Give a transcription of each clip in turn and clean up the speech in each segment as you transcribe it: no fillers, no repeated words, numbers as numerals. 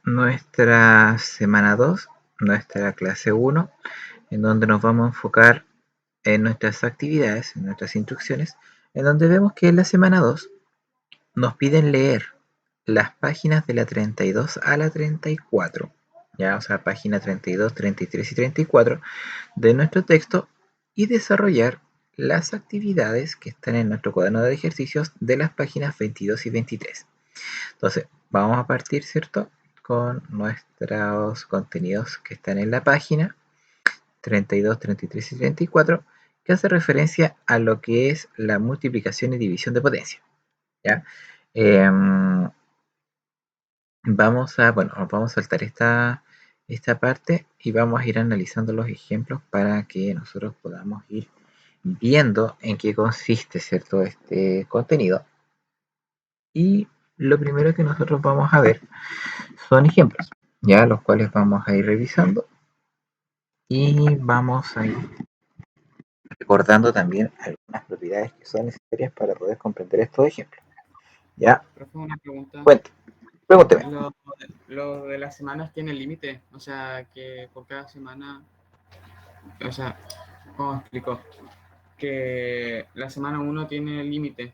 nuestra semana 2, nuestra clase 1, en donde nos vamos a enfocar en nuestras actividades, en nuestras instrucciones, en donde vemos que en la semana 2 nos piden leer las páginas de la 32 a la 34, ya, o sea, página 32, 33 y 34 de nuestro texto y desarrollar las actividades que están en nuestro cuaderno de ejercicios de las páginas 22 y 23. Entonces, vamos a partir, ¿cierto?, con nuestros contenidos que están en la página 32, 33 y 34, que hace referencia a lo que es la multiplicación y división de potencia, ¿ya? Vamos a saltar esta parte y vamos a ir analizando los ejemplos para que nosotros podamos ir viendo en qué consiste, ¿cierto?, este contenido. Y lo primero que nosotros vamos a ver son ejemplos, ya los cuales vamos a ir revisando y vamos a ir recordando también algunas propiedades que son necesarias para poder comprender estos ejemplos. Ya, Profe, una pregunta. pregúnteme. Lo de las semanas tiene límite, o sea, que por cada semana, o sea, ¿cómo explico? Que la semana uno tiene límite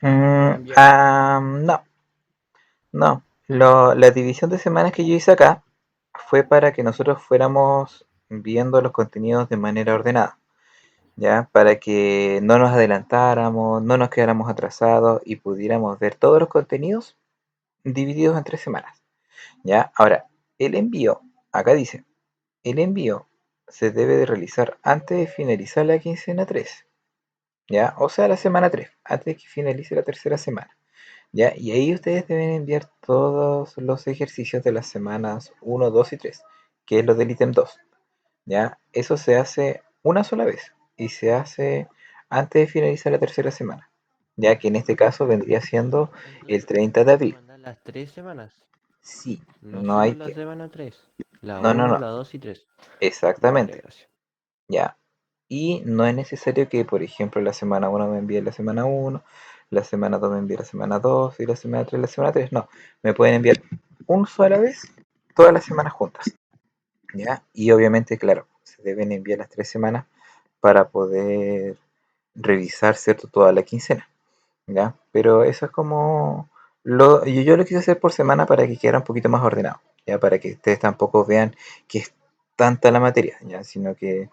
para enviar. No, no. La división de semanas que yo hice acá fue para que nosotros fuéramos viendo los contenidos de manera ordenada, ¿ya? Para que no nos adelantáramos, no nos quedáramos atrasados y pudiéramos ver todos los contenidos divididos en 3 semanas, ¿ya? Ahora, el envío, acá dice, el envío se debe de realizar antes de finalizar la quincena 3, ¿ya? O sea, la semana 3, antes de que finalice la tercera semana, ¿ya? Y ahí ustedes deben enviar todos los ejercicios de las semanas 1, 2 y 3, que es lo del ítem 2, ¿ya? Eso se hace una sola vez y se hace antes de finalizar la tercera semana, ya que en este caso vendría siendo el Entonces 30 de tenemos que abril. mandar las 3 semanas, Sí, no no solo hay la que... semana 3, la No, no, uno, no, la 2 y 3. Vale, exactamente, gracias. ya. Y no es necesario que, por ejemplo, la semana 1 me envíe la semana 1, la semana 2 me envíe la semana 2 y la semana 3 la semana 3. No, me pueden enviar una sola vez todas las semanas juntas, ¿ya? Y obviamente, claro, se deben enviar las 3 semanas para poder revisar, ¿cierto?, toda la quincena, ¿ya? Pero eso es como... yo lo quise hacer por semana para que quedara un poquito más ordenado, ¿ya? Para que ustedes tampoco vean que es tanta la materia, ¿ya? Sino que...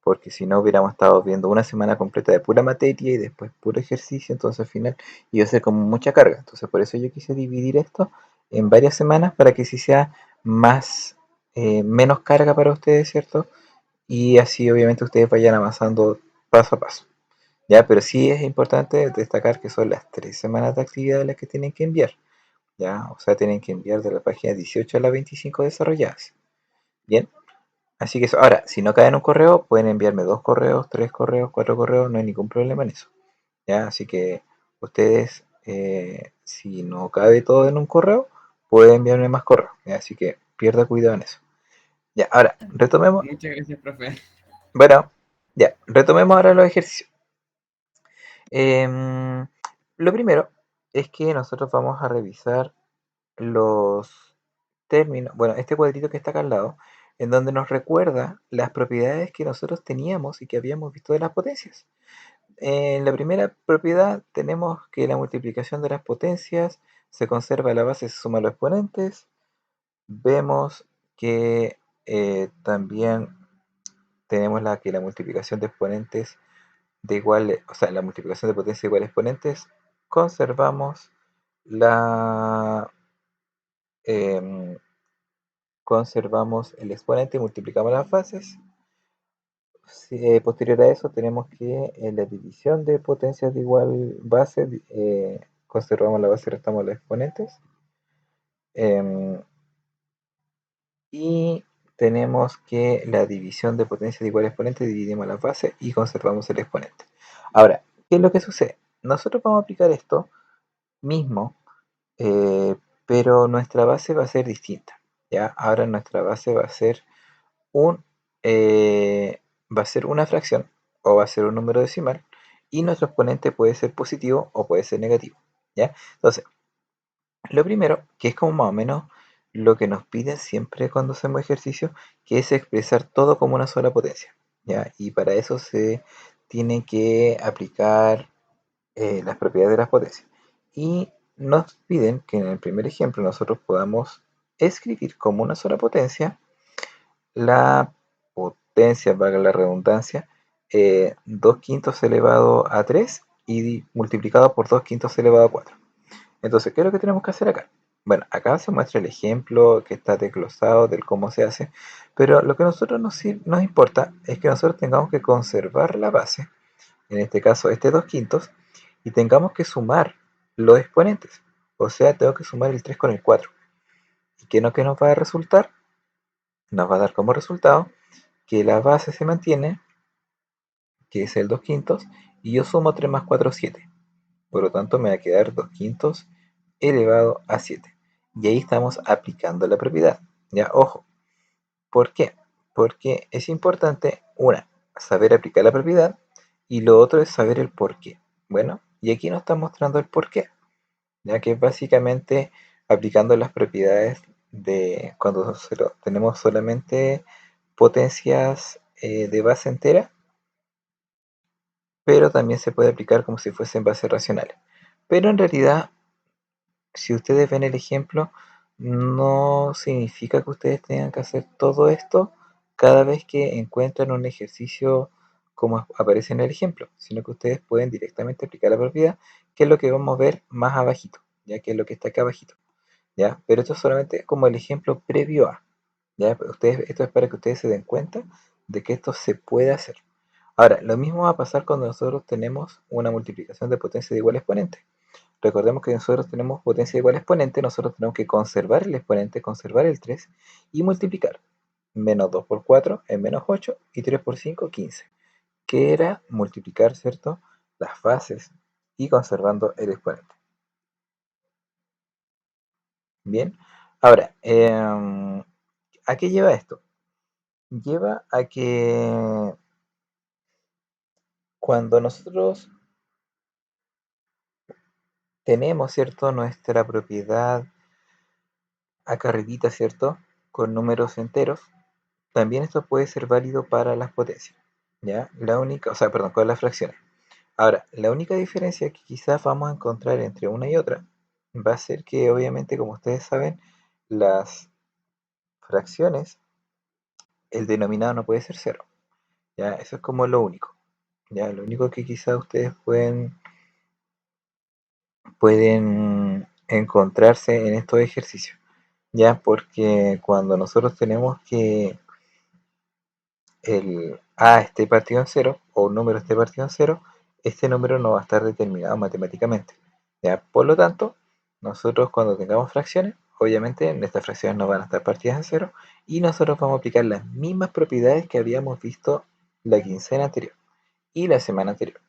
Porque si no hubiéramos estado viendo una semana completa de pura materia y después puro ejercicio, entonces al final iba a ser como mucha carga. Entonces por eso yo quise dividir esto en varias semanas para que sí sea más, menos carga para ustedes, ¿cierto? Y así obviamente ustedes vayan avanzando paso a paso. Ya, pero sí es importante destacar que son las 3 semanas de actividad las que tienen que enviar. Ya, o sea, tienen que enviar de la página 18 a la 25 desarrolladas. Bien, así que eso. Ahora, si no cae en un correo, pueden enviarme 2 correos, 3 correos, 4 correos, no hay ningún problema en eso. Ya, así que ustedes, si no cabe todo en un correo, pueden enviarme más correos. Ya, así que pierda cuidado en eso. Ya, ahora, retomemos. Muchas gracias, profe. Bueno, ya, retomemos ahora los ejercicios. Em, lo primero es que nosotros vamos a revisar los términos, bueno, este cuadrito que está acá al lado, en donde nos recuerda las propiedades que nosotros teníamos y que habíamos visto de las potencias. En la primera propiedad tenemos que la multiplicación de las potencias se conserva a la base, se suma a los exponentes. Vemos que también tenemos que la multiplicación de exponentes de igual, o sea, la multiplicación de potencia de iguales exponentes, conservamos la em, conservamos el exponente y multiplicamos las bases. Posterior a eso tenemos que en la división de potencias de igual base, conservamos la base y restamos los exponentes. Em, y tenemos que la división de potencias de igual exponente, dividimos las bases y conservamos el exponente. Ahora, ¿qué es lo que sucede? Nosotros vamos a aplicar esto mismo, eh, pero nuestra base va a ser distinta, ¿ya? Ahora nuestra base un, eh, va a ser una fracción o va a ser un número decimal y nuestro exponente puede ser positivo o puede ser negativo, ¿ya? Entonces, Lo primero, que es como más o menos lo que nos piden siempre cuando hacemos ejercicio, que es expresar todo como una sola potencia, ¿ya? Y para eso se tiene que aplicar las propiedades de las potencias. Y nos piden que en el primer ejemplo nosotros podamos escribir como una sola potencia la potencia, valga la redundancia, 2 quintos elevado a 3 y multiplicado por 2 quintos elevado a 4. Entonces, ¿qué es lo que tenemos que hacer acá? Bueno, acá se muestra el ejemplo que está desglosado del cómo se hace, pero lo que a nosotros nos importa es que nosotros tengamos que conservar la base, en este caso este 2 quintos, y tengamos que sumar los exponentes. O sea, tengo que sumar el 3 con el 4. ¿Y qué no que nos va a resultar? Nos va a dar como resultado que la base se mantiene, que es el 2 quintos, y yo sumo 3 más 4, 7. Por lo tanto, me va a quedar 2 quintos elevado a 7. Y ahí estamos aplicando la propiedad. Ya, ojo. ¿Por qué? Porque es importante, una, saber aplicar la propiedad y lo otro es saber el por qué. Bueno, y aquí nos está mostrando el por qué, ya que es básicamente aplicando las propiedades de cuando tenemos solamente potencias de base entera, pero también se puede aplicar como si fuesen bases racionales. Pero en realidad, si ustedes ven el ejemplo, no significa que ustedes tengan que hacer todo esto cada vez que encuentran un ejercicio como aparece en el ejemplo, sino que ustedes pueden directamente aplicar la propiedad, que es lo que vamos a ver más abajito, ya que es lo que está acá abajito, ¿ya? Pero esto es solamente como el ejemplo previo a, ¿ya? Esto es para que ustedes se den cuenta de que esto se puede hacer. Ahora, lo mismo va a pasar cuando nosotros tenemos una multiplicación de potencia de igual exponente. Recordemos que nosotros tenemos potencia igual a exponente, nosotros tenemos que conservar el exponente, conservar el 3 y multiplicar. Menos 2 por 4 es menos 8 y 3 por 5, 15. Que era multiplicar, ¿cierto? Las bases y conservando el exponente. Bien. Ahora, ¿a qué lleva esto? Lleva a que cuando nosotros tenemos, ¿cierto? Nuestra propiedad acá arribita, ¿cierto? Con números enteros. También esto puede ser válido para las potencias, ¿ya? La única, o sea, perdón, con las fracciones. Ahora, la única diferencia que quizás vamos a encontrar entre una y otra va a ser que, obviamente, como ustedes saben, las fracciones, el denominador no puede ser cero, ¿ya? Eso es como lo único, ¿ya? Lo único que quizás ustedes pueden encontrarse en estos ejercicios, ¿ya? Porque cuando nosotros tenemos que el A esté partido en cero o un número esté partido en cero, este número no va a estar determinado matemáticamente. ¿Ya? Por lo tanto, nosotros cuando tengamos fracciones, obviamente nuestras fracciones no van a estar partidas en cero y nosotros vamos a aplicar las mismas propiedades que habíamos visto la quincena anterior y la semana anterior.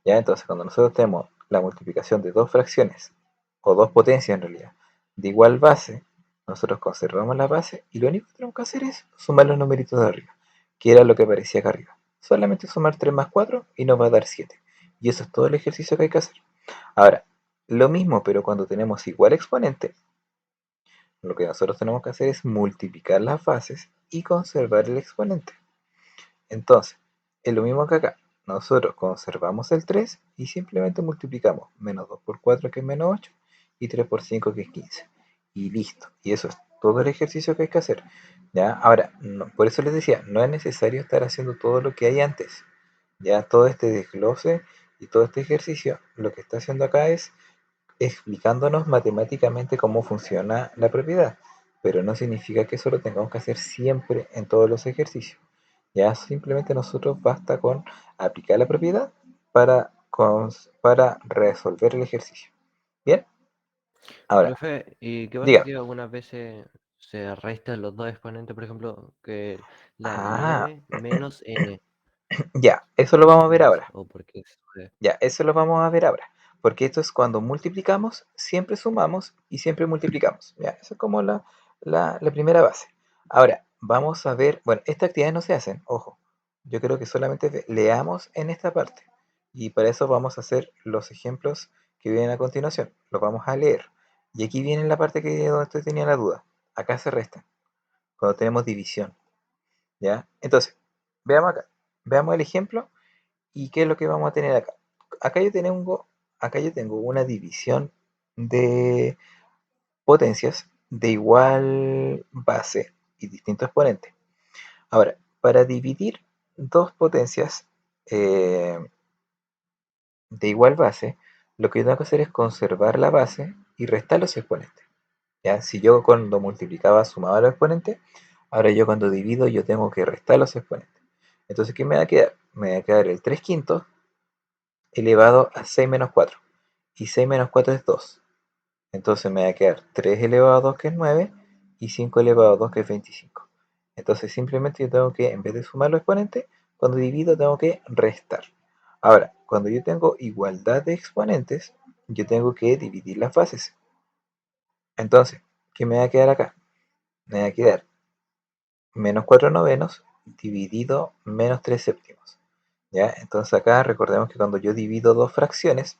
¿Ya? Entonces, cuando nosotros tenemos la multiplicación de dos fracciones, o dos potencias en realidad, de igual base, nosotros conservamos la base y lo único que tenemos que hacer es sumar los numeritos de arriba, que era lo que aparecía acá arriba. Solamente sumar 3 más 4 y nos va a dar 7. Y eso es todo el ejercicio que hay que hacer. Ahora, lo mismo, pero cuando tenemos igual exponente, lo que nosotros tenemos que hacer es multiplicar las bases y conservar el exponente. Entonces, es lo mismo que acá. Nosotros conservamos el 3 y simplemente multiplicamos menos 2 por 4 que es menos 8 y 3 por 5 que es 15. Y listo. Y eso es todo el ejercicio que hay que hacer. ¿Ya? Ahora, por eso les decía, no es necesario estar haciendo todo lo que hay antes. Ya todo este desglose y todo este ejercicio, lo que está haciendo acá es explicándonos matemáticamente cómo funciona la propiedad, pero no significa que eso lo tengamos que hacer siempre en todos los ejercicios. Ya simplemente nosotros basta con aplicar la propiedad para resolver el ejercicio. Bien, ahora, Profe, ¿y qué pasa diga. si algunas veces se restan los dos exponentes, por ejemplo, que la Ah, 9 menos n ya, eso lo vamos a ver ahora. o porque se puede? Ya, eso lo vamos a ver ahora. Porque esto es cuando multiplicamos, siempre sumamos y siempre multiplicamos. Ya, eso es como la primera base. Ahora, vamos a ver, bueno, estas actividades no se hacen, ojo. Yo creo que solamente leamos en esta parte. Y para eso vamos a hacer los ejemplos que vienen a continuación. Los vamos a leer. Y aquí viene la parte donde usted tenía la duda. Acá se restan, cuando tenemos división, ¿ya? Entonces, veamos acá. Veamos el ejemplo y qué es lo que vamos a tener acá. Acá yo tengo, acá yo tengo una división de potencias de igual base y distinto exponente. Ahora, para dividir dos potencias de igual base, lo que yo tengo que hacer es conservar la base y restar los exponentes. ¿Ya? Si yo cuando multiplicaba sumaba los exponentes, ahora yo cuando divido yo tengo que restar los exponentes. Entonces, ¿qué me va a quedar? Me va a quedar el 3 quintos elevado a 6 menos 4. Y 6 menos 4 es 2. Entonces me va a quedar 3 elevado a 2 que es 9 y 5 elevado a 2 que es 25. Entonces simplemente yo tengo que, en vez de sumar los exponentes, cuando divido tengo que restar. Ahora, cuando yo tengo igualdad de exponentes, yo tengo que dividir las bases. Entonces, ¿qué me va a quedar acá? Me va a quedar menos 4 novenos dividido menos 3 séptimos. ¿Ya? Entonces acá recordemos que cuando yo divido dos fracciones,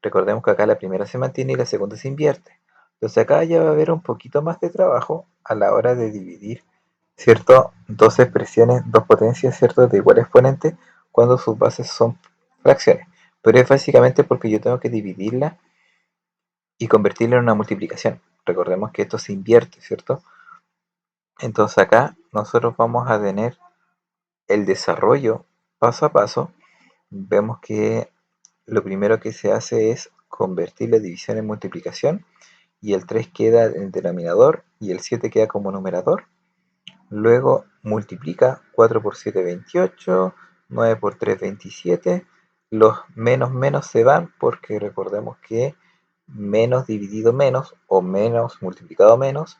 recordemos que acá la primera se mantiene y la segunda se invierte. Entonces acá ya va a haber un poquito más de trabajo a la hora de dividir, ¿cierto? Dos expresiones, dos potencias, ¿cierto? De igual exponente cuando sus bases son fracciones. Pero es básicamente porque yo tengo que dividirla y convertirla en una multiplicación. Recordemos que esto se invierte, ¿cierto? Entonces acá nosotros vamos a tener el desarrollo paso a paso. Vemos que lo primero que se hace es convertir la división en multiplicación y el 3 queda en denominador y el 7 queda como numerador. Luego multiplica 4 por 7, 28, 9 por 3, 27. Los menos menos se van porque recordemos que menos dividido menos o menos multiplicado menos,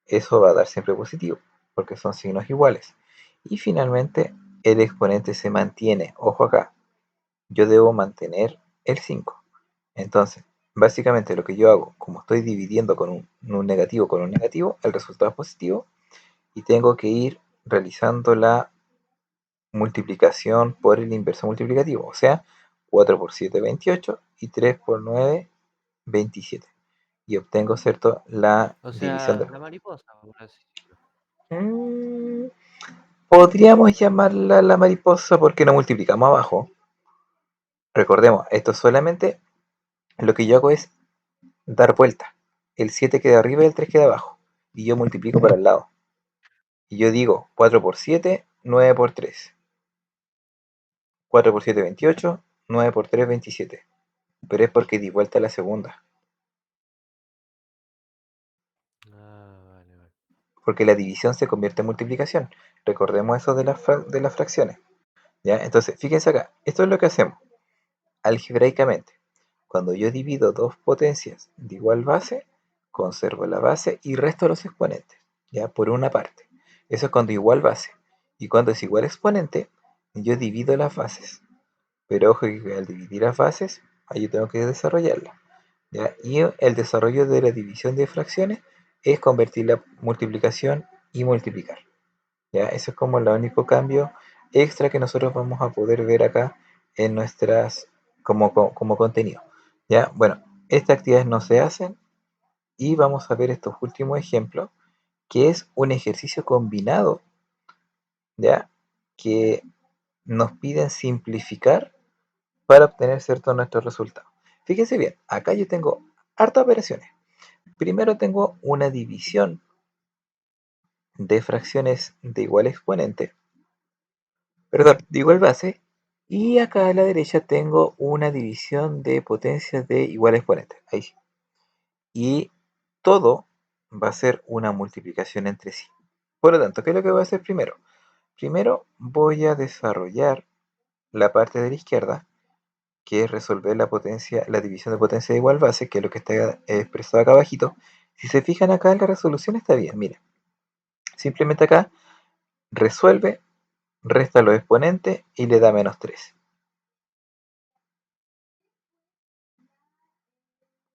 eso va a dar siempre positivo porque son signos iguales. Y finalmente el exponente se mantiene. Ojo acá, yo debo mantener el 5. Entonces, básicamente lo que yo hago, como estoy dividiendo con un negativo con un negativo, el resultado es positivo y tengo que ir realizando la multiplicación por el inverso multiplicativo, o sea, 4 por 7, 28 y 3 por 9, 27. Y obtengo, ¿cierto?, la O división de sea, los... la mariposa, por así decirlo. Mm, podríamos llamarla la mariposa porque no multiplicamos abajo. Recordemos, esto solamente lo que yo hago es dar vuelta. El 7 queda arriba y el 3 queda abajo. Y yo multiplico para el lado. Y yo digo 4 por 7, 9 por 3. 4 por 7, 28. 9 por 3, 27. Pero es porque di vuelta a la segunda. Ah, vale, vale. Porque la división se convierte en multiplicación. Recordemos eso de las fracciones. ¿Ya? Entonces, fíjense acá. Esto es lo que hacemos algebraicamente. Cuando yo divido dos potencias de igual base, conservo la base y resto los exponentes, ¿ya? Por una parte. Eso es cuando igual base. Y cuando es igual exponente, yo divido las bases. Pero ojo que al dividir las bases, ahí yo tengo que desarrollarla, ¿ya? Y el desarrollo de la división de fracciones es convertir la multiplicación y multiplicar, ¿ya? Eso es como el único cambio extra que nosotros vamos a poder ver acá en nuestras, como contenido, ¿ya? Bueno, estas actividades no se hacen y vamos a ver estos últimos ejemplos, que es un ejercicio combinado, ¿ya? Que nos piden simplificar para obtener ciertos nuestros resultados. Fíjense bien, acá yo tengo hartas operaciones. Primero tengo una división de fracciones de igual exponente, perdón, de igual base, y acá a la derecha tengo una división de potencias de igual exponente. Ahí sí. Y todo va a ser una multiplicación entre sí. Por lo tanto, ¿qué es lo que voy a hacer primero? Primero voy a desarrollar la parte de la izquierda, que es resolver la potencia, la división de potencia de igual base, que es lo que está expresado acá abajito. Si se fijan acá, la resolución está bien. Mira, simplemente acá resuelve, resta los exponentes y le da menos 3.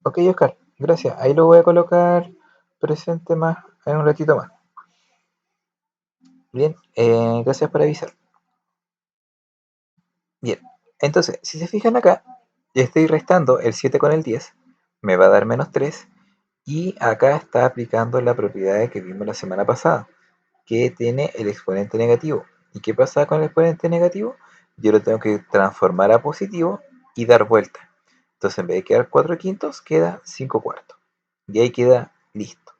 Ok, Oscar, gracias. Ahí lo voy a colocar presente más en un ratito más. Bien, gracias por avisar. Bien, entonces, si se fijan acá, estoy restando el 7 con el 10, me va a dar menos 3, Y acá está aplicando la propiedad que vimos la semana pasada, que tiene el exponente negativo. ¿Y qué pasa con el exponente negativo? Yo lo tengo que transformar a positivo y dar vuelta. Entonces en vez de quedar 4 quintos, queda 5 cuartos. Y ahí queda listo.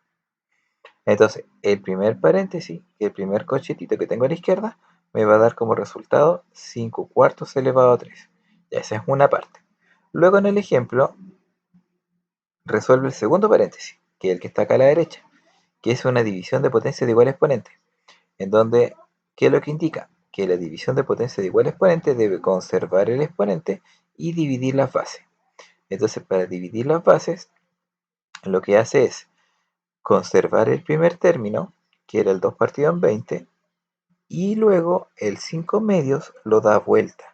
Entonces, el primer paréntesis, el primer cochetito que tengo a la izquierda, me va a dar como resultado 5 cuartos elevado a 3. Ya esa es una parte. Luego en el ejemplo, resuelve el segundo paréntesis, que es el que está acá a la derecha, que es una división de potencia de igual exponente, en donde, ¿qué es lo que indica? Que la división de potencia de igual exponente debe conservar el exponente y dividir las bases. Entonces, para dividir las bases, lo que hace es conservar el primer término, que era el 2 partido en 20, y luego el 5 medios lo da vuelta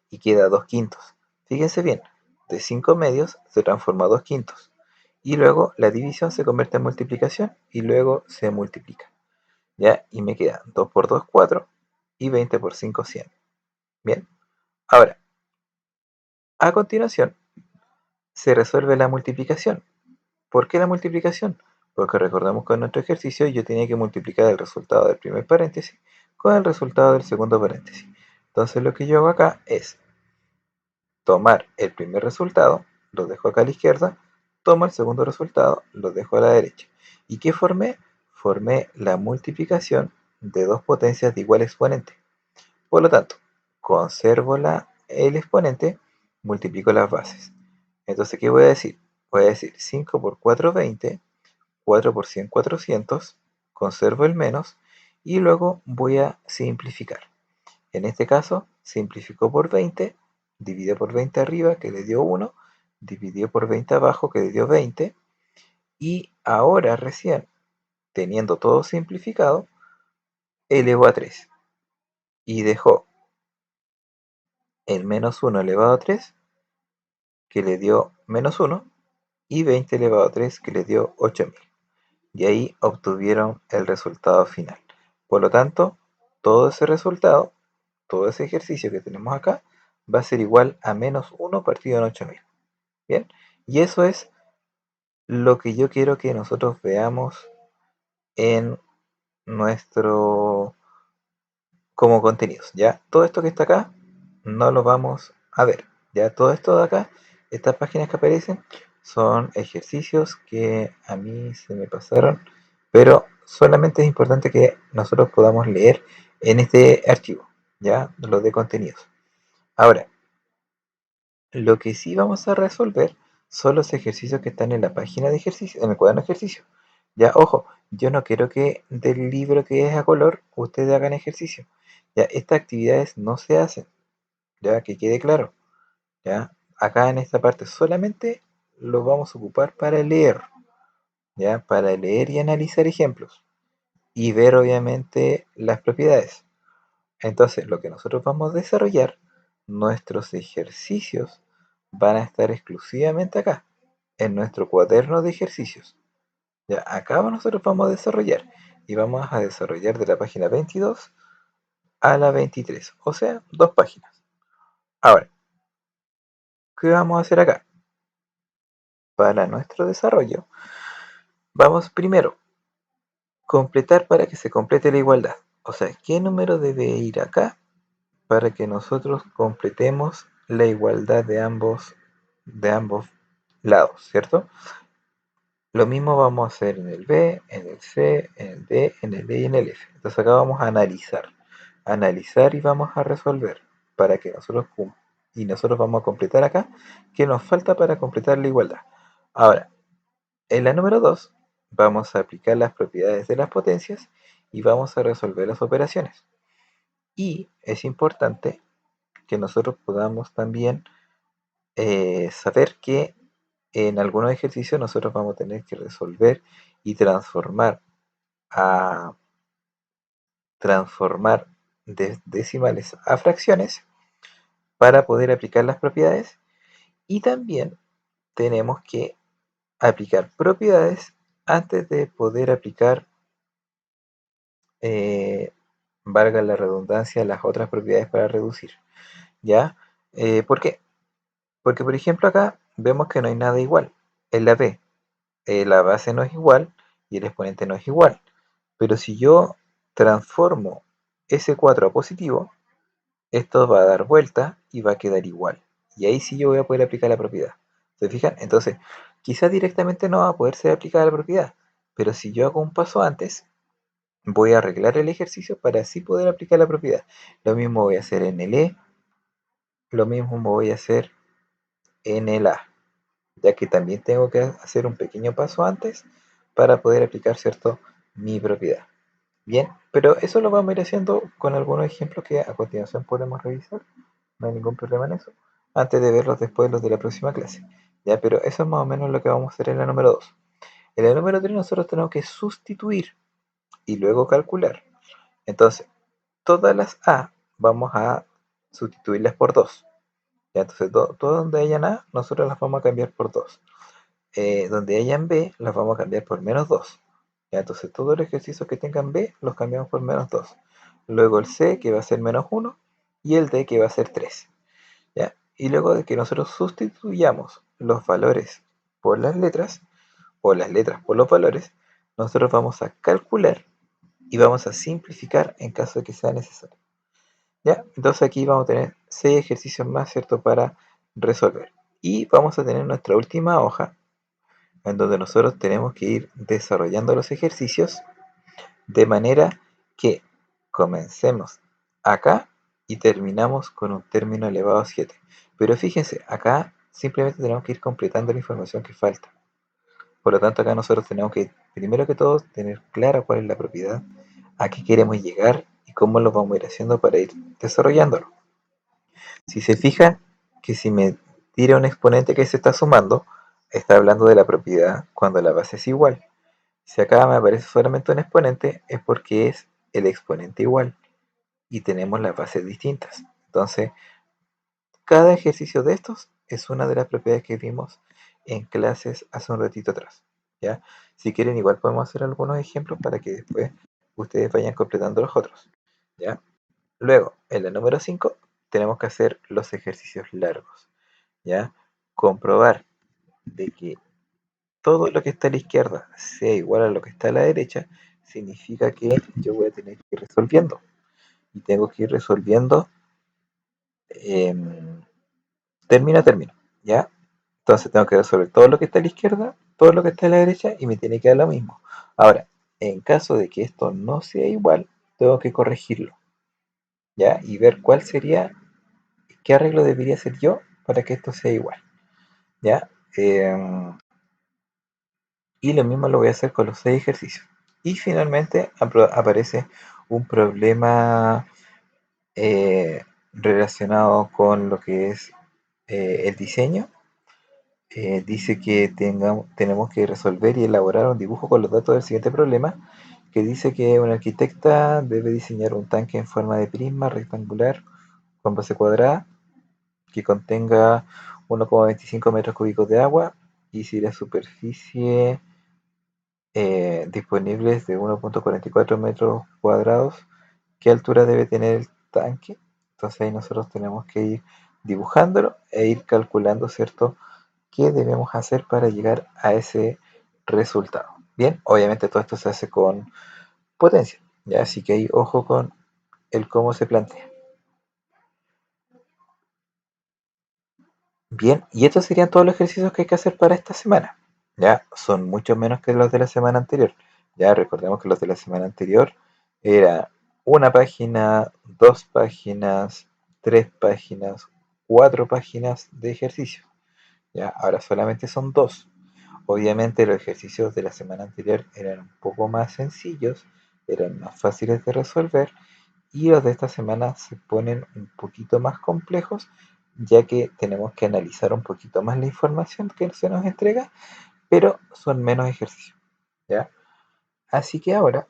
y queda 2 quintos. Fíjense bien, de 5 medios se transforma a 2 quintos. Y luego la división se convierte en multiplicación y luego se multiplica. ¿Ya? Y me queda 2 por 2, 4 y 20 por 5, 100. Bien. Ahora, a continuación, se resuelve la multiplicación. ¿Por qué la multiplicación? Porque recordemos que en nuestro ejercicio yo tenía que multiplicar el resultado del primer paréntesis con el resultado del segundo paréntesis. Entonces lo que yo hago acá es tomar el primer resultado, lo dejo acá a la izquierda, tomo el segundo resultado, lo dejo a la derecha. ¿Y qué formé? Formé la multiplicación de dos potencias de igual exponente. Por lo tanto, conservo el exponente, multiplico las bases. Entonces, ¿qué voy a decir? Voy a decir 5 por 4, 20, 4 por 100, 400, conservo el menos y luego voy a simplificar. En este caso, simplificó por 20, dividió por 20 arriba, que le dio 1, dividió por 20 abajo, que le dio 20, y ahora recién, teniendo todo simplificado, elevó a 3 y dejó el menos 1 elevado a 3, que le dio menos 1, y 20 elevado a 3, que le dio 8000. Y ahí obtuvieron el resultado final. Por lo tanto, todo ese resultado, todo ese ejercicio que tenemos acá, va a ser igual a menos 1 partido en 8000. Bien, y eso es lo que yo quiero que nosotros veamos en nuestro como contenidos. Ya todo esto que está acá no lo vamos a ver. Ya todo esto de acá, estas páginas que aparecen, son ejercicios que a mí se me pasaron, pero solamente es importante que nosotros podamos leer en este archivo, ya lo de contenidos. Ahora, lo que sí vamos a resolver son los ejercicios que están en la página de ejercicio, en el cuaderno de ejercicio. Ya, ojo, yo no quiero que del libro que es a color ustedes hagan ejercicio. Ya, estas actividades no se hacen, ya que quede claro. Ya, acá en esta parte solamente lo vamos a ocupar para leer, ya, para leer y analizar ejemplos y ver obviamente las propiedades. Entonces, lo que nosotros vamos a desarrollar, nuestros ejercicios van a estar exclusivamente acá, en nuestro cuaderno de ejercicios. Ya, acá nosotros vamos a desarrollar y vamos a desarrollar de la página 22 a la 23, o sea, dos páginas. Ahora, ¿qué vamos a hacer acá? Para nuestro desarrollo, vamos primero completar para que se complete la igualdad. O sea, ¿qué número debe ir acá para que nosotros completemos la igualdad de ambos lados, ¿cierto? Lo mismo vamos a hacer en el B, en el C, en el D, en el E y en el F. Entonces acá vamos a analizar y vamos a resolver para que y nosotros vamos a completar acá qué nos falta para completar la igualdad. Ahora, en la número 2 vamos a aplicar las propiedades de las potencias y vamos a resolver las operaciones. Y es importante que nosotros podamos también saber que en algunos ejercicios nosotros vamos a tener que resolver y transformar de decimales a fracciones para poder aplicar las propiedades, y también tenemos que aplicar propiedades antes de poder aplicar, eh, valga la redundancia, las otras propiedades para reducir. ¿Ya? ¿Por qué? Porque, por ejemplo, acá vemos que no hay nada igual en la B. la base no es igual y el exponente no es igual. Pero si yo transformo ese 4 a positivo, esto va a dar vuelta y va a quedar igual. Y ahí sí yo voy a poder aplicar la propiedad. ¿Se fijan? Entonces, quizás directamente no va a poder ser aplicada la propiedad, pero si yo hago un paso antes, voy a arreglar el ejercicio para así poder aplicar la propiedad. Lo mismo voy a hacer en el E, lo mismo voy a hacer en el A, ya que también tengo que hacer un pequeño paso antes para poder aplicar, ¿cierto?, mi propiedad. Bien, pero eso lo vamos a ir haciendo con algunos ejemplos que a continuación podemos revisar. No hay ningún problema en eso. Antes de verlos después los de la próxima clase. Ya, pero eso es más o menos lo que vamos a hacer en la número 2. En la número 3 nosotros tenemos que sustituir y luego calcular. Entonces, todas las A vamos a sustituirlas por 2. Ya, entonces, todo donde hayan A, nosotros las vamos a cambiar por 2. Donde hayan B, las vamos a cambiar por menos 2. Ya, entonces, todos los ejercicios que tengan B, los cambiamos por menos 2. Luego el C, que va a ser menos 1, y el D, que va a ser 3. ¿Ya? Y luego de que nosotros sustituyamos los valores por las letras, o las letras por los valores, nosotros vamos a calcular y vamos a simplificar en caso de que sea necesario. ¿Ya? Entonces aquí vamos a tener 6 ejercicios más, ¿cierto?, para resolver. Y vamos a tener nuestra última hoja, en donde nosotros tenemos que ir desarrollando los ejercicios de manera que comencemos acá y terminamos con un término elevado a 7. Pero fíjense, acá simplemente tenemos que ir completando la información que falta. Por lo tanto, acá nosotros tenemos que, primero que todo, tener clara cuál es la propiedad, a qué queremos llegar y cómo lo vamos a ir haciendo para ir desarrollándolo. Si se fijan que si me tira un exponente que se está sumando, está hablando de la propiedad cuando la base es igual. Si acá me aparece solamente un exponente, es porque es el exponente igual y tenemos las bases distintas. Entonces, cada ejercicio de estos es una de las propiedades que vimos en clases hace un ratito atrás. ¿Ya? Si quieren, igual podemos hacer algunos ejemplos para que después ustedes vayan completando los otros. ¿Ya? Luego, en la número 5, tenemos que hacer los ejercicios largos. ¿Ya? Comprobar de que todo lo que está a la izquierda sea igual a lo que está a la derecha, significa que yo voy a tener que ir resolviendo. Y tengo que ir resolviendo término a término, ¿ya? Entonces tengo que resolver todo lo que está a la izquierda, todo lo que está a la derecha y me tiene que dar lo mismo. Ahora, en caso de que esto no sea igual, tengo que corregirlo, ¿ya? Y ver cuál sería, qué arreglo debería hacer yo para que esto sea igual, ¿ya? Y lo mismo lo voy a hacer con los 6 ejercicios. Y finalmente aparece un problema relacionado con lo que es el diseño. Dice que tenemos que resolver y elaborar un dibujo con los datos del siguiente problema, que dice que una arquitecta debe diseñar un tanque en forma de prisma rectangular con base cuadrada que contenga 1,25 metros cúbicos de agua y si la superficie disponible es de 1,44 metros cuadrados, ¿qué altura debe tener el tanque? Entonces ahí nosotros tenemos que ir dibujándolo e ir calculando, ¿cierto?, qué debemos hacer para llegar a ese resultado. Bien, obviamente todo esto se hace con potencia, ¿ya? Así que ahí ojo con el cómo se plantea. Bien, y estos serían todos los ejercicios que hay que hacer para esta semana. Ya son mucho menos que los de la semana anterior. Ya recordemos que los de la semana anterior era una página, 2 páginas, 3 páginas, 4 páginas de ejercicio. Ya, ahora solamente son 2. Obviamente los ejercicios de la semana anterior eran un poco más sencillos, eran más fáciles de resolver y los de esta semana se ponen un poquito más complejos ya que tenemos que analizar un poquito más la información que se nos entrega, pero son menos ejercicios, ¿ya? Así que ahora,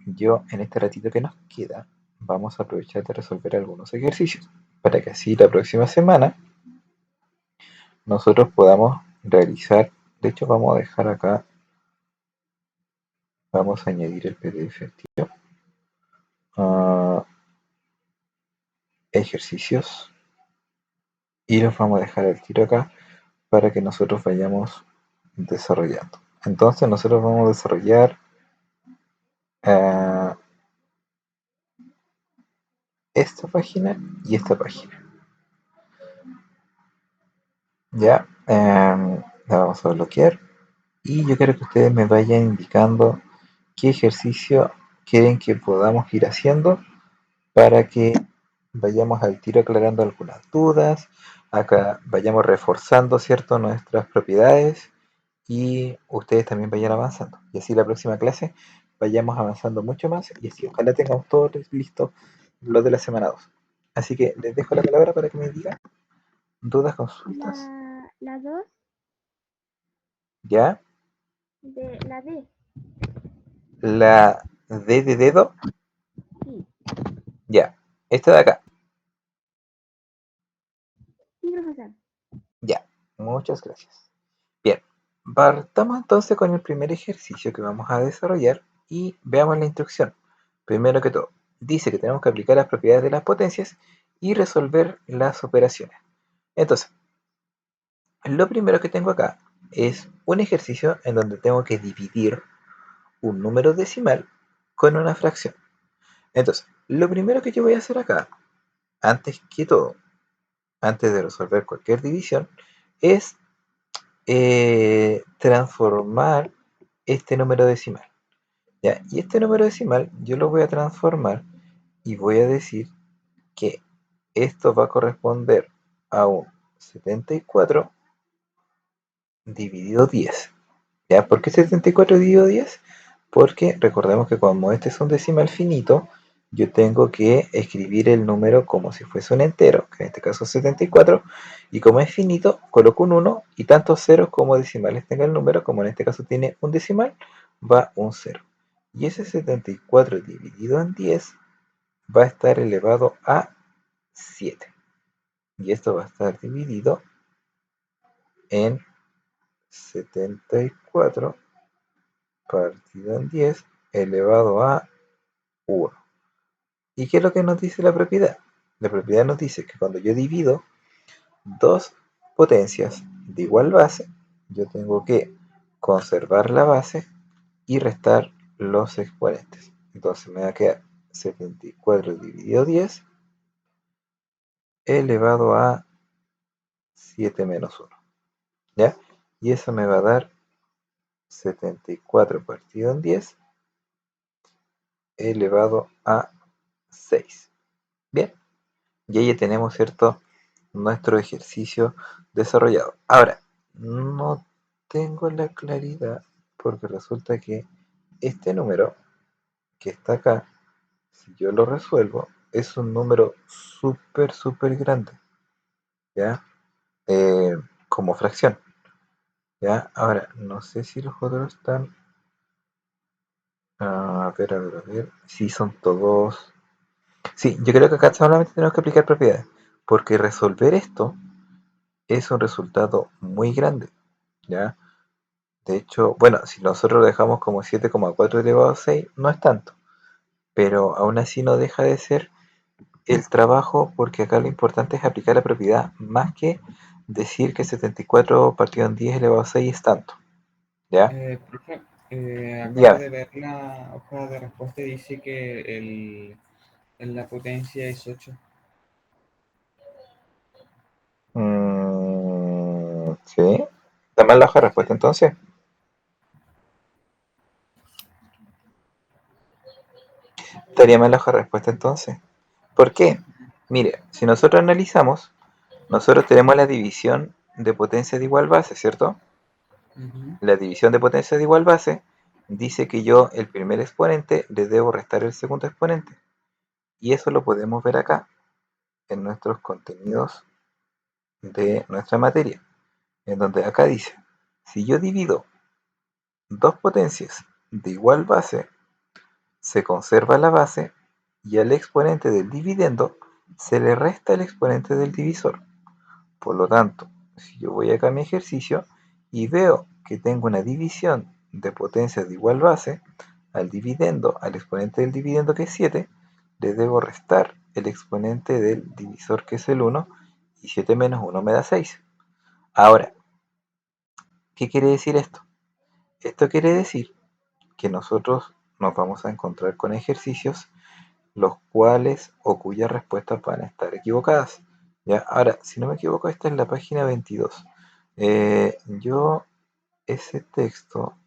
yo en este ratito que nos queda, vamos a aprovechar de resolver algunos ejercicios para que así la próxima semana nosotros podamos realizar, de hecho vamos a dejar acá, vamos a añadir el PDF al tiro, ejercicios, y los vamos a dejar al tiro acá para que nosotros vayamos desarrollando. Entonces nosotros vamos a desarrollar esta página y esta página. Ya, la vamos a bloquear y yo quiero que ustedes me vayan indicando qué ejercicio quieren que podamos ir haciendo para que vayamos al tiro aclarando algunas dudas, acá vayamos reforzando, ¿cierto?, nuestras propiedades y ustedes también vayan avanzando. Y así la próxima clase vayamos avanzando mucho más y así ojalá tengamos todo listo lo de la semana 2. Así que les dejo la palabra para que me digan dudas, consultas. La 2 ¿Ya? de la D. La D de dedo. Sí, Ya. Esta de acá. sí, profesor. Ya. Muchas gracias. Bien. Partamos entonces con el primer ejercicio que vamos a desarrollar y veamos la instrucción. Primero que todo, dice que tenemos que aplicar las propiedades de las potencias y resolver las operaciones. Entonces, lo primero que tengo acá es un ejercicio en donde tengo que dividir un número decimal con una fracción. Entonces, lo primero que yo voy a hacer acá, antes que todo, antes de resolver cualquier división, es transformar este número decimal. ¿Ya? Y este número decimal yo lo voy a transformar y voy a decir que esto va a corresponder a un 74 dividido 10. ¿Ya? ¿Por qué 74 dividido 10? Porque recordemos que como este es un decimal finito, yo tengo que escribir el número como si fuese un entero, que en este caso es 74, y como es finito, coloco un 1 y tantos ceros como decimales tenga el número, como en este caso tiene un decimal, va un 0. Y ese 74 dividido en 10 va a estar elevado a 7. Y esto va a estar dividido en 74 partido en 10 elevado a 1. ¿Y qué es lo que nos dice la propiedad? La propiedad nos dice que cuando yo divido dos potencias de igual base, yo tengo que conservar la base y restar los exponentes. Entonces me va a quedar 74 dividido 10 elevado a 7 menos 1. ¿Ya? Y eso me va a dar 74 partido en 10 elevado a 6. Bien, y ahí ya tenemos, ¿cierto?, nuestro ejercicio desarrollado. Ahora, no tengo la claridad porque resulta que este número que está acá, si yo lo resuelvo, es un número súper grande, ¿ya? Como fracción, ¿ya? Ahora, no sé si los otros están... a ver, si son todos... Sí, yo creo que acá solamente tenemos que aplicar propiedades, porque resolver esto es un resultado muy grande, ¿ya? De hecho, bueno, si nosotros lo dejamos como 7,4 elevado a 6, no es tanto, pero aún así no deja de ser el trabajo porque acá lo importante es aplicar la propiedad más que decir que 74 partido en 10 elevado a 6 es tanto, ¿ya? Profe, acabo Dígame. de ver la hoja de respuesta y dice que la potencia es 8. Sí. Dame la hoja de respuesta entonces. Estaría mal la hoja de respuesta entonces. ¿Por qué? Mire, si nosotros analizamos, nosotros tenemos la división de potencia de igual base, ¿cierto? La división de potencia de igual base dice que yo el primer exponente le debo restar el segundo exponente. Y eso lo podemos ver acá, en nuestros contenidos de nuestra materia, en donde acá dice, si yo divido dos potencias de igual base, se conserva la base y al exponente del dividendo se le resta el exponente del divisor. Por lo tanto, si yo voy acá a mi ejercicio y veo que tengo una división de potencias de igual base, al dividendo, al exponente del dividendo que es 7, le debo restar el exponente del divisor que es el 1 y 7 menos 1 me da 6. Ahora, ¿Qué quiere decir esto? Esto quiere decir que nosotros nos vamos a encontrar con ejercicios los cuales o cuyas respuestas van a estar equivocadas. ¿Ya? Ahora, si no me equivoco, esta es la página 22. Yo ese texto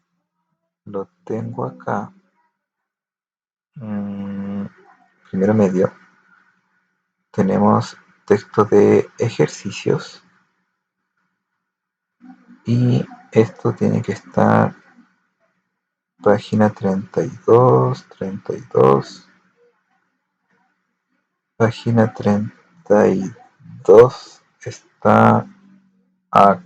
lo tengo acá. Primero medio. Tenemos texto de ejercicios y esto tiene que estar página 32, 32, página 32 está acá.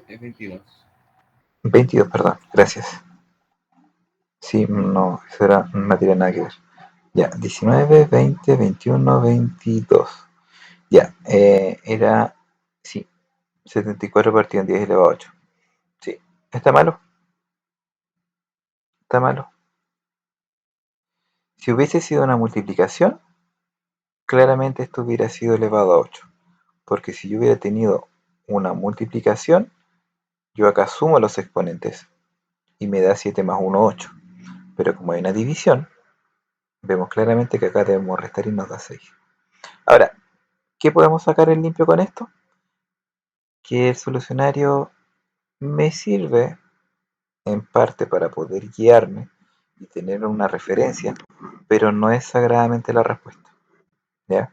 22. 22, perdón, gracias. Sí, no, eso era, no tiene nada que ver. Ya, 19, 20, 21, 22. Ya, era, sí, 74 partido en 10 elevado a 8. Sí, está malo, está malo. Si hubiese sido una multiplicación, claramente esto hubiera sido elevado a 8. Porque si yo hubiera tenido una multiplicación, yo acá sumo los exponentes y me da 7 más 1, 8. Pero como hay una división, vemos claramente que acá debemos restar y nos da 6. Ahora, ¿qué podemos sacar en limpio con esto? Que el solucionario me sirve en parte para poder guiarme y tener una referencia, pero no es sagradamente la respuesta. ¿Ya?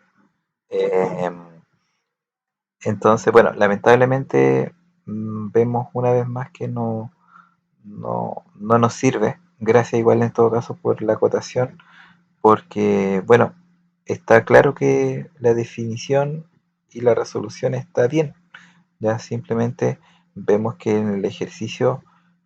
Entonces, bueno, lamentablemente vemos una vez más que no nos sirve. Gracias igual en todo caso por la acotación, porque, bueno, está claro que la definición y la resolución está bien. Ya simplemente vemos que en el ejercicio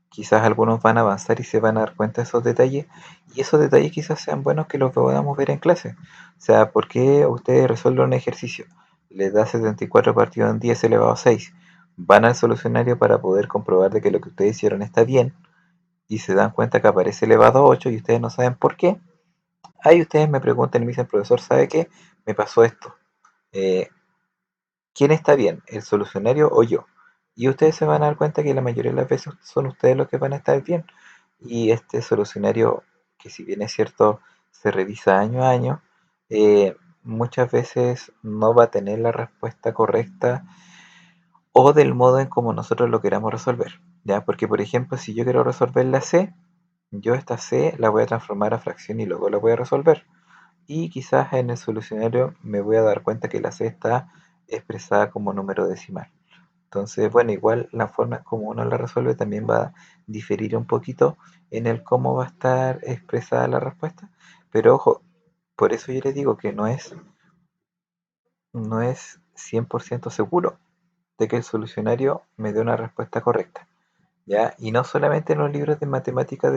quizás algunos van a avanzar y se van a dar cuenta de esos detalles, y esos detalles quizás sean buenos que los podamos ver en clase. O sea, ¿por qué ustedes resuelven un ejercicio? Les da 74 partido en 10 elevado a 6. Van al solucionario para poder comprobar de que lo que ustedes hicieron está bien y se dan cuenta que aparece elevado a 8 y ustedes no saben por qué. Ahí ustedes me preguntan y me dicen, profesor, ¿sabe qué? Me pasó esto. Eh, ¿Quién está bien, el solucionario o yo? Y ustedes se van a dar cuenta que la mayoría de las veces son ustedes los que van a estar bien. Y este solucionario, que si bien es cierto, se revisa año a año, muchas veces no va a tener la respuesta correcta o del modo en como nosotros lo queramos resolver. ¿Ya? Porque, por ejemplo, si yo quiero resolver la C, yo esta C la voy a transformar a fracción y luego la voy a resolver. Y quizás en el solucionario me voy a dar cuenta que la C está expresada como número decimal. Entonces, bueno, igual la forma como uno la resuelve también va a diferir un poquito en el cómo va a estar expresada la respuesta. Pero ojo, por eso yo les digo que no es 100% seguro de que el solucionario me dé una respuesta correcta. ¿Ya? Y no solamente en los libros de matemática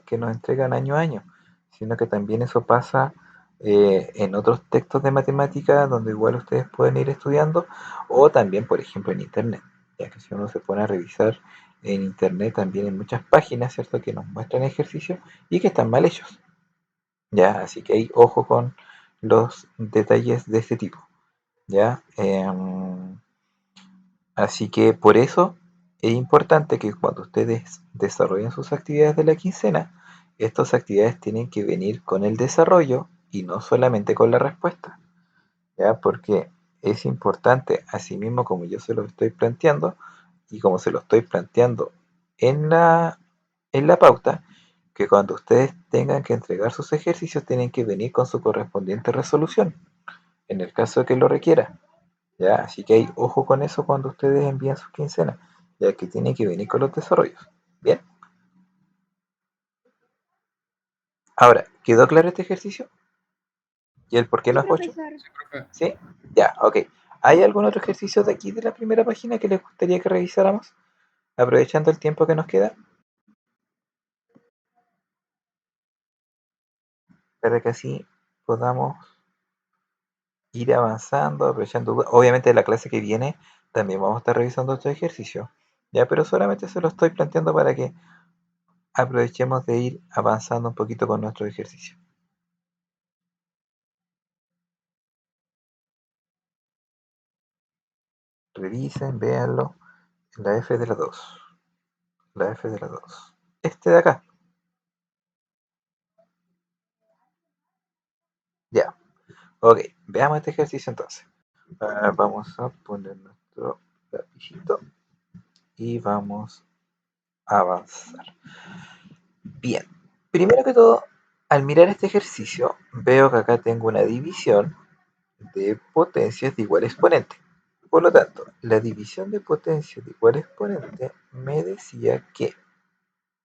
que nos entregan año a año, sino que también eso pasa en otros textos de matemática donde igual ustedes pueden ir estudiando, o también, por ejemplo, en Internet, ya que si uno se pone a revisar en Internet también hay muchas páginas, ¿cierto?, que nos muestran ejercicios y que están mal hechos, ¿ya? Así que hay ojo con los detalles de este tipo, ¿ya? Así que por eso es importante que cuando ustedes desarrollen sus actividades de la quincena, estas actividades tienen que venir con el desarrollo y no solamente con la respuesta, ¿ya? Porque es importante, así mismo como yo se lo estoy planteando y como se lo estoy planteando en la pauta, que cuando ustedes tengan que entregar sus ejercicios tienen que venir con su correspondiente resolución, en el caso de que lo requiera. ¿Ya? Así que hay ojo con eso cuando ustedes envían sus quincenas, ya que tiene que venir con los desarrollos. Bien, ahora, ¿quedó claro este ejercicio? ¿Y el por qué Sí, no es 8? profesor. Profe, ¿Sí? Ya, ok. ¿Hay algún otro ejercicio de aquí de la primera página que les gustaría que revisáramos? Aprovechando el tiempo que nos queda, para que así podamos ir avanzando, aprovechando. Obviamente, la clase que viene también vamos a estar revisando estos ejercicios, ya, pero solamente se lo estoy planteando para que aprovechemos de ir avanzando un poquito con nuestro ejercicio. revisen, véanlo. La f de la 2. La f de la 2. Este de acá. Ya. Ok, veamos este ejercicio entonces. Vamos a poner nuestro lapicito y vamos a avanzar. Bien, primero que todo, al mirar este ejercicio, veo que acá tengo una división de potencias de igual exponente. Por lo tanto, la división de potencias de igual exponente me decía que,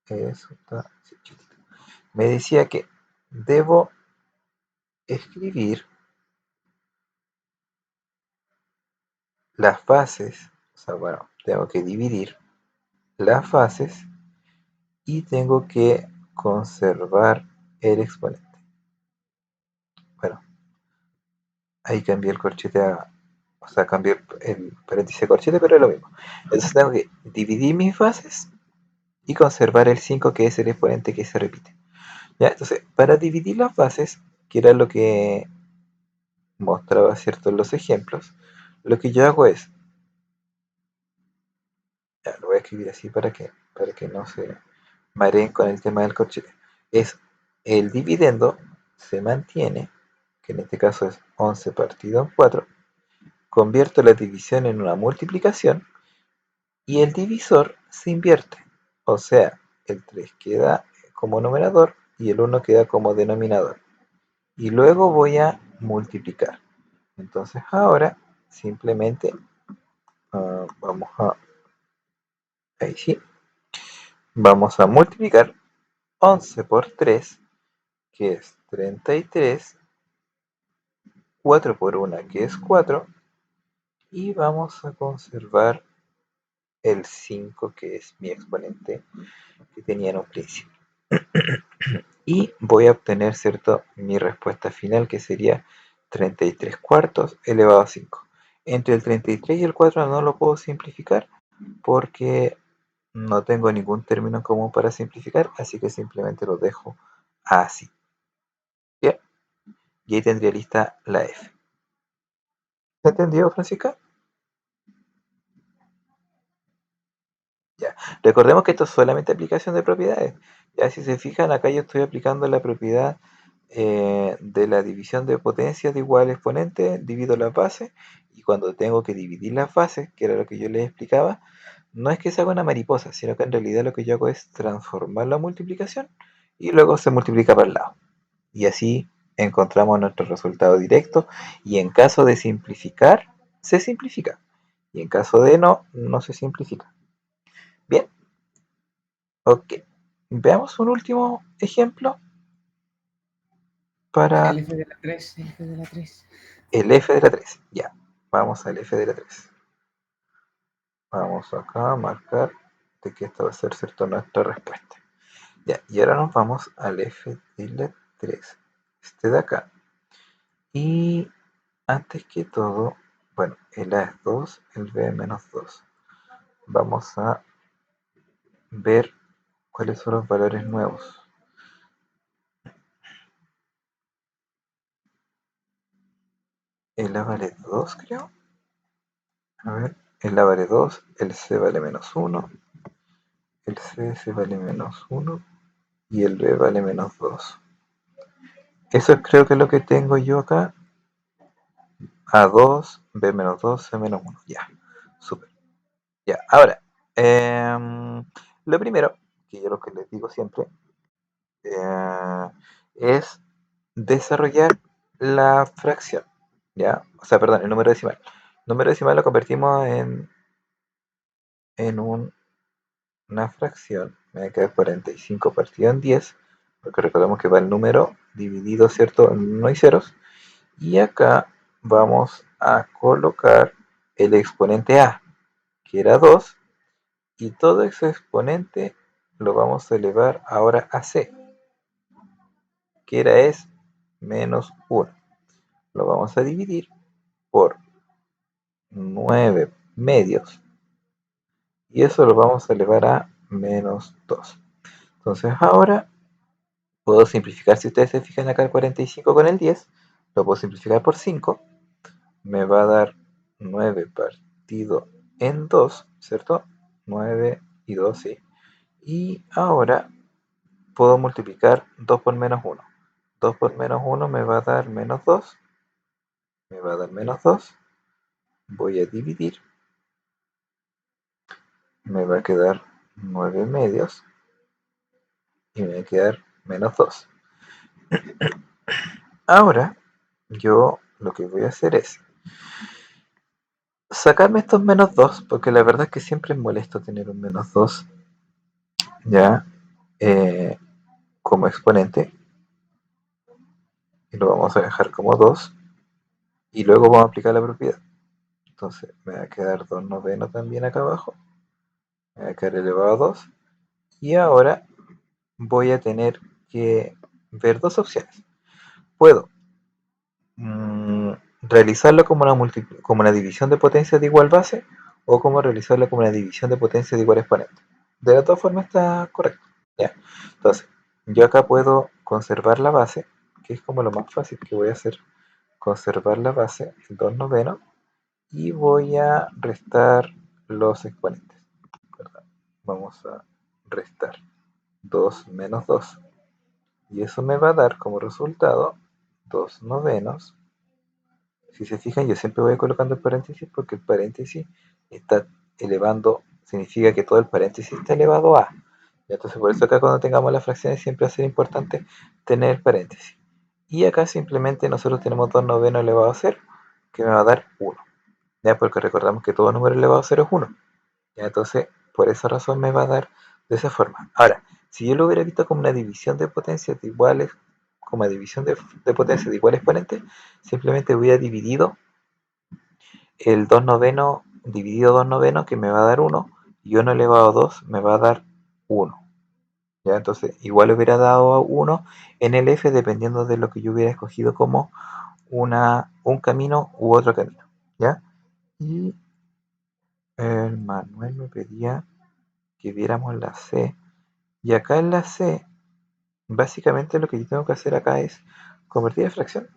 eso está, sí, chutito, me decía que debo escribir las bases, o sea, bueno, tengo que dividir las bases y tengo que conservar el exponente. Bueno, ahí cambié el corchete o sea, cambié el paréntesis a corchete, pero es lo mismo. Entonces tengo que dividir mis bases y conservar el 5, que es el exponente que se repite. ¿Ya? Entonces, para dividir las bases, que era lo que mostraba, ¿cierto?, en los ejemplos, lo que yo hago es, ya, lo voy a escribir así para que no se mareen con el tema del corchete. Es el dividendo se mantiene, que en este caso es 11 partido en 4, convierto la división en una multiplicación y el divisor se invierte. O sea, el 3 queda como numerador y el 1 queda como denominador. Y luego voy a multiplicar. Entonces ahora simplemente vamos a, ahí sí, vamos a multiplicar 11 por 3, que es 33, 4 por 1, que es 4, y vamos a conservar el 5, que es mi exponente que tenía en un principio. Y voy a obtener, ¿cierto?, mi respuesta final, que sería 33 cuartos elevado a 5. Entre el 33 y el 4 no lo puedo simplificar porque no tengo ningún término en común para simplificar, así que simplemente lo dejo así. Bien, y ahí tendría lista la f. ¿Se entendió, Francisca? Ya. Recordemos que esto es solamente aplicación de propiedades. Ya, si se fijan, acá yo estoy aplicando la propiedad de la división de potencias de igual exponente, divido las bases, y cuando tengo que dividir las bases, que era lo que yo les explicaba, no es que se haga una mariposa, sino que en realidad lo que yo hago es transformar la multiplicación y luego se multiplica para el lado. Y así encontramos nuestro resultado directo, y en caso de simplificar, se simplifica. Y en caso de no, no se simplifica. Bien, ok. Veamos un último ejemplo para El F de la 3, el F de la 3. el f de la 3. Ya, vamos al f de la 3. Vamos acá a marcar de que esta va a ser, ¿cierto?, nuestra respuesta. Ya, y ahora nos vamos al f de la 3, este de acá. Y antes que todo, bueno, el a es 2, el b es menos 2. Vamos a ver cuáles son los valores nuevos. El a vale 2, creo. A ver, el a vale 2, el c vale menos 1, el cs vale menos 1 y el b vale menos 2. Eso creo que es lo que tengo yo acá. A2, B menos 2, C menos 1. Ya, súper. Ya, ahora, lo primero, que yo lo que les digo siempre, es desarrollar la fracción. ¿Ya? O sea, perdón, el número decimal. El número decimal lo convertimos en una fracción. Me va a quedar 45 partido en 10, porque recordemos que va el número dividido, ¿cierto?, en 1 y ceros. Y acá vamos a colocar el exponente a, que era 2, y todo ese exponente lo vamos a elevar ahora a c, que era es menos 1. Lo vamos a dividir por 9 medios, y eso lo vamos a elevar a menos 2. Entonces ahora puedo simplificar, si ustedes se fijan acá el 45 con el 10, lo puedo simplificar por 5, me va a dar 9 partido en 2, ¿cierto? 9 y 2, sí. Y ahora puedo multiplicar 2 por menos 1. 2 por menos 1 me va a dar menos 2. Me va a dar menos 2. Voy a dividir. Me va a quedar 9 medios. Y me va a quedar menos 2. Ahora, yo lo que voy a hacer es sacarme estos menos 2, porque la verdad es que siempre es molesto tener un menos 2, ya, como exponente. Y lo vamos a dejar como 2. Y luego vamos a aplicar la propiedad. Entonces me va a quedar 2 novenos también acá abajo. Me va a quedar elevado a 2. Y ahora voy a tener que ver dos opciones. Puedo realizarlo como una división de potencias de igual base, o como realizarlo como una división de potencias de igual exponente. De las dos formas está correcto. ¿Ya? Entonces, yo acá puedo conservar la base, que es como lo más fácil que voy a hacer. Conservar la base, el 2 novenos, y voy a restar los exponentes. ¿Verdad? Vamos a restar 2 menos 2. Y eso me va a dar como resultado 2 novenos. Si se fijan, yo siempre voy colocando el paréntesis porque el paréntesis está elevando, significa que todo el paréntesis está elevado a. Y entonces por eso acá cuando tengamos las fracciones siempre va a ser importante tener el paréntesis. Y acá simplemente nosotros tenemos 2 novenos elevado a 0, que me va a dar 1. ¿Ya? Porque recordamos que todo número elevado a 0 es 1. ¿Ya? Entonces, por esa razón me va a dar de esa forma. Ahora, si yo lo hubiera visto como una división de potencias de iguales, como división de potencias de igual exponente, simplemente hubiera dividido el 2 novenos, dividido 2 novenos, que me va a dar 1, y 1 elevado a 2 me va a dar 1. ¿Ya? Entonces, igual hubiera dado 1 en el F dependiendo de lo que yo hubiera escogido como un camino u otro camino. ¿Ya? Y el Manuel me pedía que viéramos la C. Y acá en la C, básicamente lo que yo tengo que hacer acá es convertir a fracción.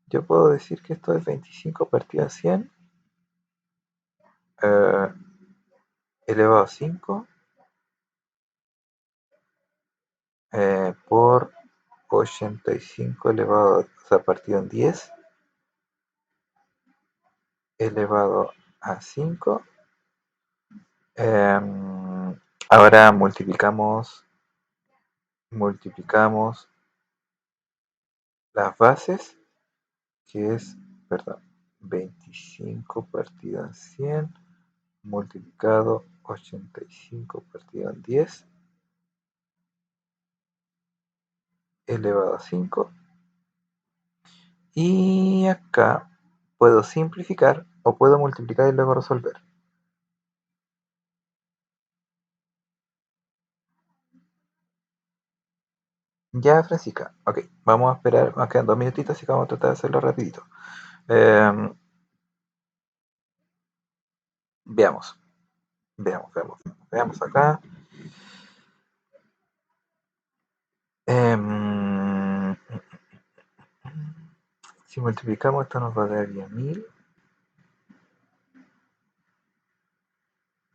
Yo puedo decir que esto es 25 partido a 100 elevado a 5 por 85 elevado, o sea, partido en 10 elevado a 5. Ahora multiplicamos las bases, que es, perdón, 25 partido en 100 multiplicado 85 partido en 10 elevado a 5. Y acá puedo simplificar o puedo multiplicar y luego resolver. Ya, Francisca. Ok, vamos a esperar. Nos quedan 2 minutitos, así que vamos a tratar de hacerlo rapidito. Veamos. Veamos acá. Si multiplicamos esto nos va a dar 10.000.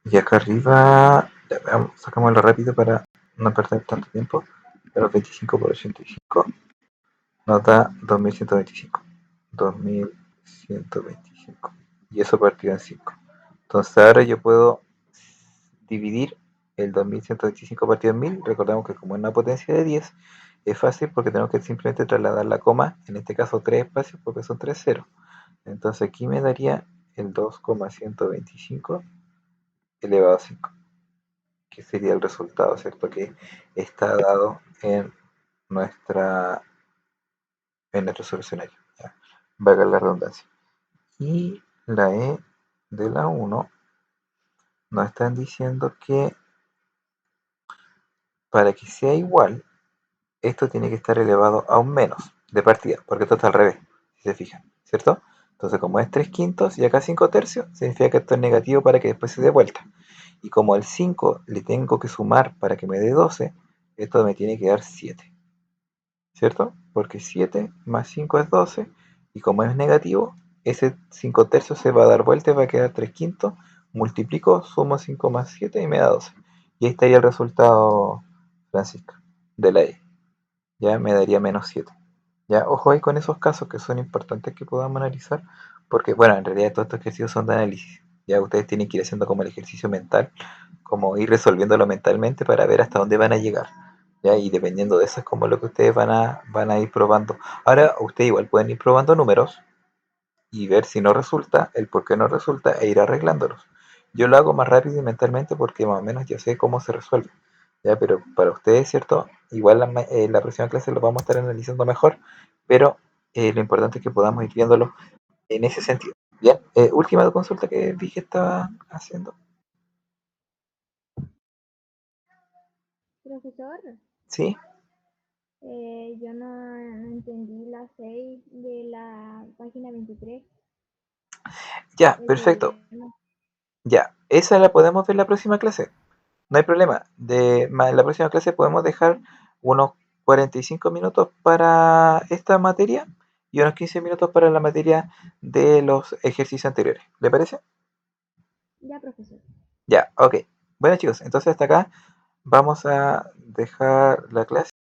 Y acá arriba, ya, sacámoslo rápido para no perder tanto tiempo. Pero 25 por 85 nos da 2125. 2125. Y eso partido en 5. Entonces ahora yo puedo dividir el 2125 partido en 1000. Recordemos que como es una potencia de 10, es fácil porque tenemos que simplemente trasladar la coma, en este caso 3 espacios porque son 3 ceros. Entonces aquí me daría el 2,125 elevado a 5, que sería el resultado, ¿cierto? Que está dado en nuestro solucionario. ¿Ya? Valga la redundancia. Y la E de la 1 nos están diciendo que para que sea igual, esto tiene que estar elevado a un menos de partida, porque esto está al revés, si se fijan, ¿cierto? Entonces, como es 3 quintos y acá 5 tercios, significa que esto es negativo para que después se dé vuelta. Y como al 5 le tengo que sumar para que me dé 12, esto me tiene que dar 7, ¿cierto? Porque 7 más 5 es 12, y como es negativo, ese 5 tercios se va a dar vuelta y va a quedar 3 quintos, multiplico, sumo 5 más 7 y me da 12. Y ahí estaría el resultado, Francisco, de la E. Ya me daría menos 7. Ya, ojo ahí con esos casos que son importantes que podamos analizar, porque bueno, en realidad todos estos ejercicios son de análisis. Ya ustedes tienen que ir haciendo como el ejercicio mental, como ir resolviéndolo mentalmente para ver hasta dónde van a llegar. ¿Ya? Y dependiendo de eso es como lo que ustedes van a ir probando. Ahora, ustedes igual pueden ir probando números y ver si no resulta, el por qué no resulta e ir arreglándolos. Yo lo hago más rápido y mentalmente porque más o menos ya sé cómo se resuelve. ¿Ya? Pero para ustedes, ¿cierto? Igual la próxima clase lo vamos a estar analizando mejor, pero lo importante es que podamos ir viéndolo en ese sentido. Bien, última consulta que vi que estaba haciendo. Profesor, ¿Sí? yo no entendí la 6 de la página 23. Ya, El perfecto. problema. Ya, esa la podemos ver la próxima clase. No hay problema. En la próxima clase podemos dejar unos 45 minutos para esta materia y unos 15 minutos para la materia de los ejercicios anteriores. ¿Le parece? Ya, profesor. Ya, ok. Bueno chicos, entonces hasta acá vamos a dejar la clase.